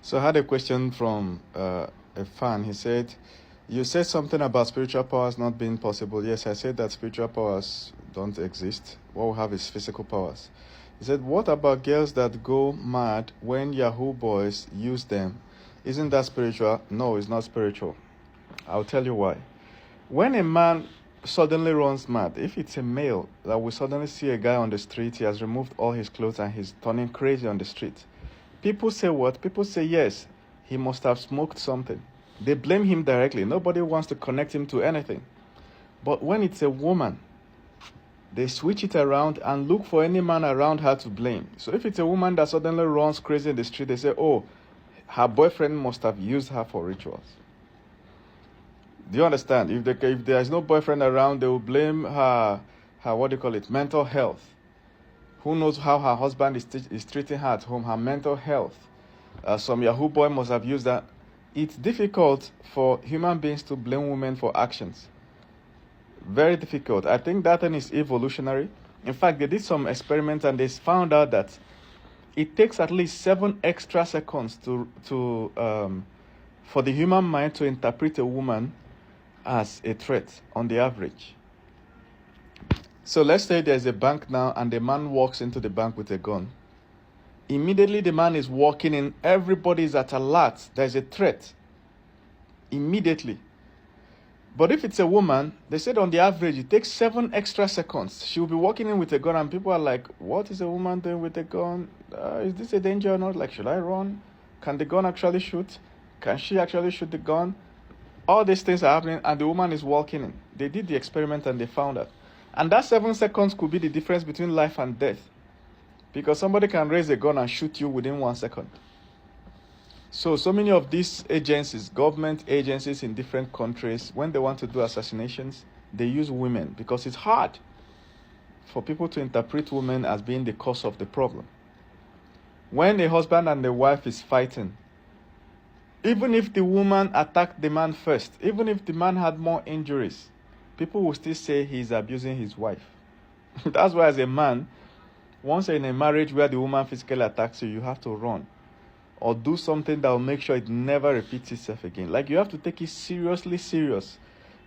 So I had a question from a fan. He said, you said something about spiritual powers not being possible. Yes, I said that spiritual powers don't exist. What we have is physical powers. He said, what about girls that go mad when Yahoo boys use them? Isn't that spiritual? No, it's not spiritual. I'll tell you why. When a man suddenly runs mad, if it's a male that we suddenly see a guy on the street, he has removed all his clothes and he's turning crazy on the street. People say what? People say yes, he must have smoked something. They blame him directly. Nobody wants to connect him to anything. But when it's a woman, they switch it around and look for any man around her to blame. So if it's a woman that suddenly runs crazy in the street, they say, oh, her boyfriend must have used her for rituals. Do you understand? If there is no boyfriend around, they will blame her mental health. Who knows how her husband is treating her at home, her mental health. Some Yahoo boy must have used that. It's difficult for human beings to blame women for actions. Very difficult. I think that thing is evolutionary. In fact, they did some experiments and they found out that it takes at least 7 extra seconds for the human mind to interpret a woman as a threat on the average. So let's say there's a bank now and the man walks into the bank with a gun. Immediately the man is walking in, everybody is at alert. There's a threat. Immediately. But if it's a woman, they said on the average it takes 7 extra seconds. She will be walking in with a gun and people are like, what is a woman doing with a gun? Is this a danger or not? Like, should I run? Can the gun actually shoot? Can she actually shoot the gun? All these things are happening and the woman is walking in. They did the experiment and they found out. And that 7 seconds could be the difference between life and death. Because somebody can raise a gun and shoot you within 1 second. So many of these agencies, government agencies in different countries, when they want to do assassinations, they use women because it's hard for people to interpret women as being the cause of the problem. When a husband and a wife is fighting, even if the woman attacked the man first, even if the man had more injuries, people will still say he's abusing his wife. That's why as a man, once you're in a marriage where the woman physically attacks you, you have to run. Or do something that will make sure it never repeats itself again. Like you have to take it seriously serious.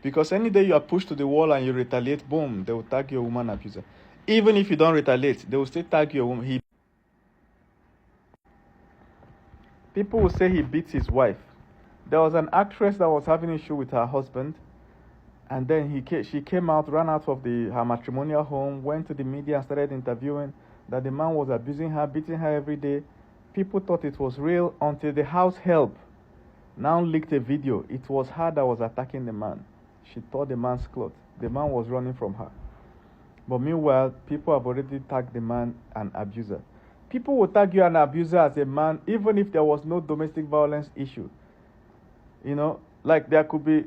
Because any day you are pushed to the wall and you retaliate, boom, they will tag you a woman abuser. Even if you don't retaliate, they will still tag you a woman. People will say he beats his wife. There was an actress that was having issue with her husband. And then she came out, ran out of her matrimonial home, went to the media and started interviewing that the man was abusing her, beating her every day. People thought it was real until the house help now leaked a video. It was her that was attacking the man. She tore the man's clothes. The man was running from her. But meanwhile, people have already tagged the man an abuser. People will tag you an abuser as a man even if there was no domestic violence issue. You know, like there could be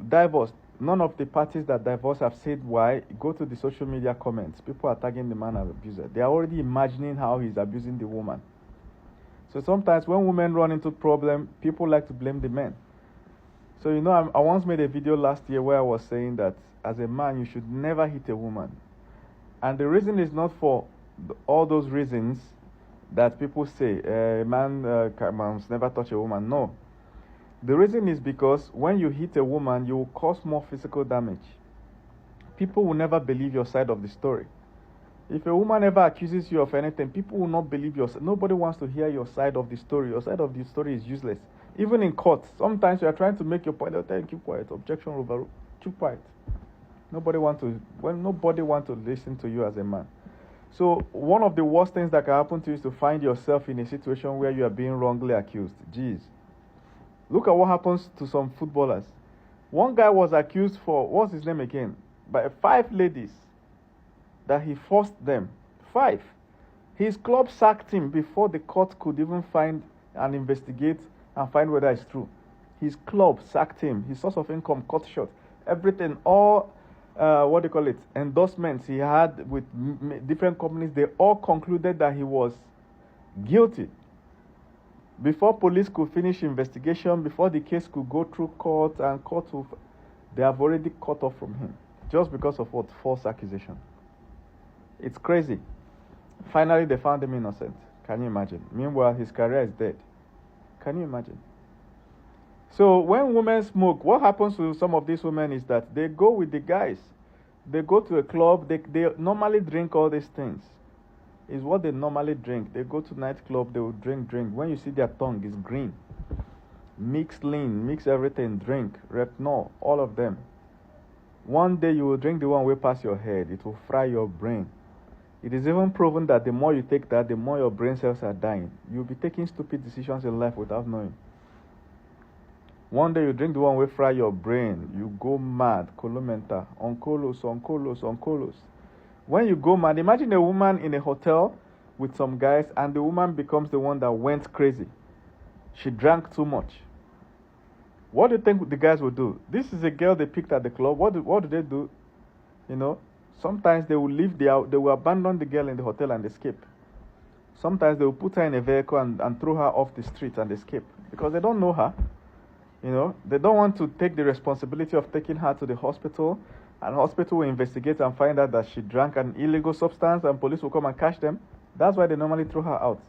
divorce. None of the parties that divorce have said why. Go to the social media comments. People are tagging the man as abuser. They are already imagining how he's abusing the woman. So sometimes when women run into problem, people like to blame the men. So you know, I once made a video last year where I was saying that as a man, you should never hit a woman. And the reason is not for all those reasons that people say, a man must never touch a woman. No. The reason is because when you hit a woman, you will cause more physical damage. People will never believe your side of the story. If a woman ever accuses you of anything, people will not believe your side. Nobody wants to hear your side of the story. Your side of the story is useless. Even in court, sometimes you are trying to make your point. They'll tell you, keep quiet. Objection overruled. Keep quiet. Nobody want to listen to you as a man. So one of the worst things that can happen to you is to find yourself in a situation where you are being wrongly accused. Jeez. Look at what happens to some footballers. One guy was accused for, what's his name again? By 5 ladies that he forced them. 5. His club sacked him before the court could even find and investigate and find whether it's true. His club sacked him. His source of income cut short. Everything, all, endorsements he had with different companies, they all concluded that he was guilty. Before police could finish investigation, before the case could go through court and they have already cut off from him. Just because of what? False accusation. It's crazy. Finally, they found him innocent. Can you imagine? Meanwhile, his career is dead. Can you imagine? So when women smoke, what happens to some of these women is that they go with the guys. They go to a club. They normally drink all these things. Is what they normally drink. They go to nightclub. They will drink. When you see their tongue is green. Mix lean, mix everything, drink, retinol, all of them. One day you will drink the one way past your head. It will fry your brain. It is even proven that the more you take that, the more your brain cells are dying. You'll be taking stupid decisions in life without knowing. One day you drink the one way fry your brain. You go mad, colomenta, oncolos. When you go mad, imagine a woman in a hotel with some guys and the woman becomes the one that went crazy. She drank too much. What do you think the guys will do? This is a girl they picked at the club. What do they do? You know, sometimes they will they will abandon the girl in the hotel and escape. Sometimes they will put her in a vehicle and throw her off the street and escape because they don't know her. You know, they don't want to take the responsibility of taking her to the hospital, and the hospital will investigate and find out that she drank an illegal substance and police will come and catch them. That's why they normally throw her out.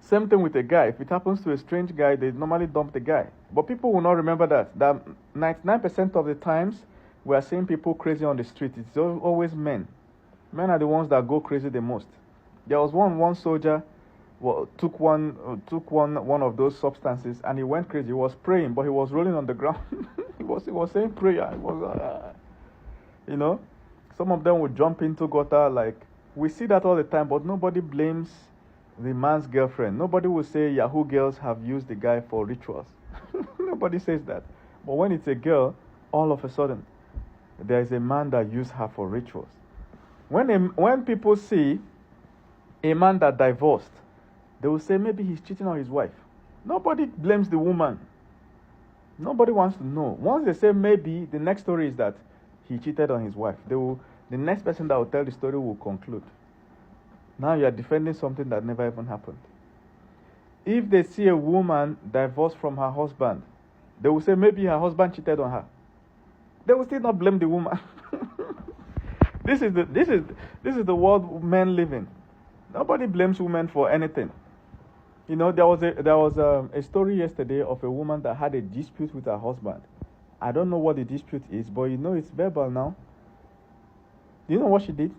Same thing with a guy. If it happens to a strange guy, they normally dump the guy. But people will not remember that 99% of the times we are seeing people crazy on the street. It's always men. Men are the ones that go crazy the most. There was one soldier took one of those substances and he went crazy. He was praying, but he was rolling on the ground. he was saying prayer. You know, some of them would jump into gutter. Like we see that all the time, but nobody blames the man's girlfriend. Nobody will say Yahoo girls have used the guy for rituals. Nobody says that. But when it's a girl, all of a sudden, there is a man that used her for rituals. When people see a man that divorced, they will say maybe he's cheating on his wife. Nobody blames the woman. Nobody wants to know. Once they say maybe, the next story is that he cheated on his wife. The next person that will tell the story will conclude. Now you are defending something that never even happened. If they see a woman divorced from her husband, they will say maybe her husband cheated on her. They will still not blame the woman. This is the world men live in. Nobody blames women for anything. You know, there was a story yesterday of a woman that had a dispute with her husband. I don't know what the dispute is, but you know it's verbal now. Do you know what she did?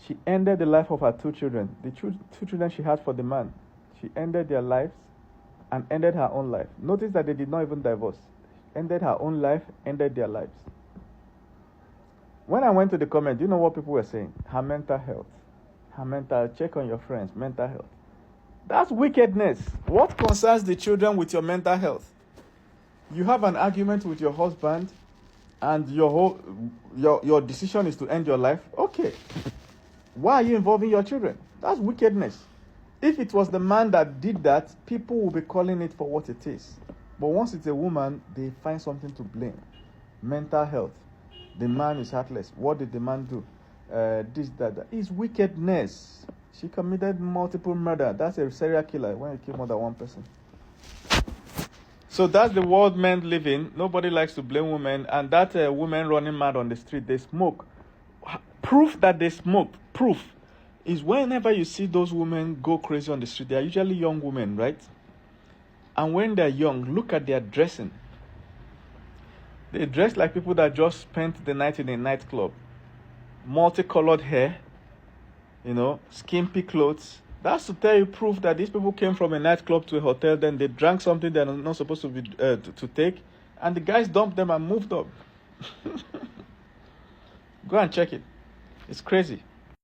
She ended the life of her two children. The two children she had for the man. She ended their lives and ended her own life. Notice that they did not even divorce. Ended her own life, ended their lives. When I went to the comment, do you know what people were saying? Her mental health. Check on your friends, mental health. That's wickedness. What concerns the children with your mental health? You have an argument with your husband and your decision is to end your life. Okay. Why are you involving your children? That's wickedness. If it was the man that did that, people will be calling it for what it is. But once it's a woman, they find something to blame. Mental health. The man is heartless. What did the man do? That. It's wickedness. She committed multiple murder. That's a serial killer when you kill more than one person. So that's the world men live in. Nobody likes to blame women. And that women running mad on the street, they smoke. Proof that they smoke, is whenever you see those women go crazy on the street, they are usually young women, right? And when they're young, look at their dressing. They dress like people that just spent the night in a nightclub. Multicolored hair, you know, skimpy clothes. That's to tell you proof that these people came from a nightclub to a hotel, then they drank something they're not supposed to be to take, and the guys dumped them and moved up. Go and check it. It's crazy.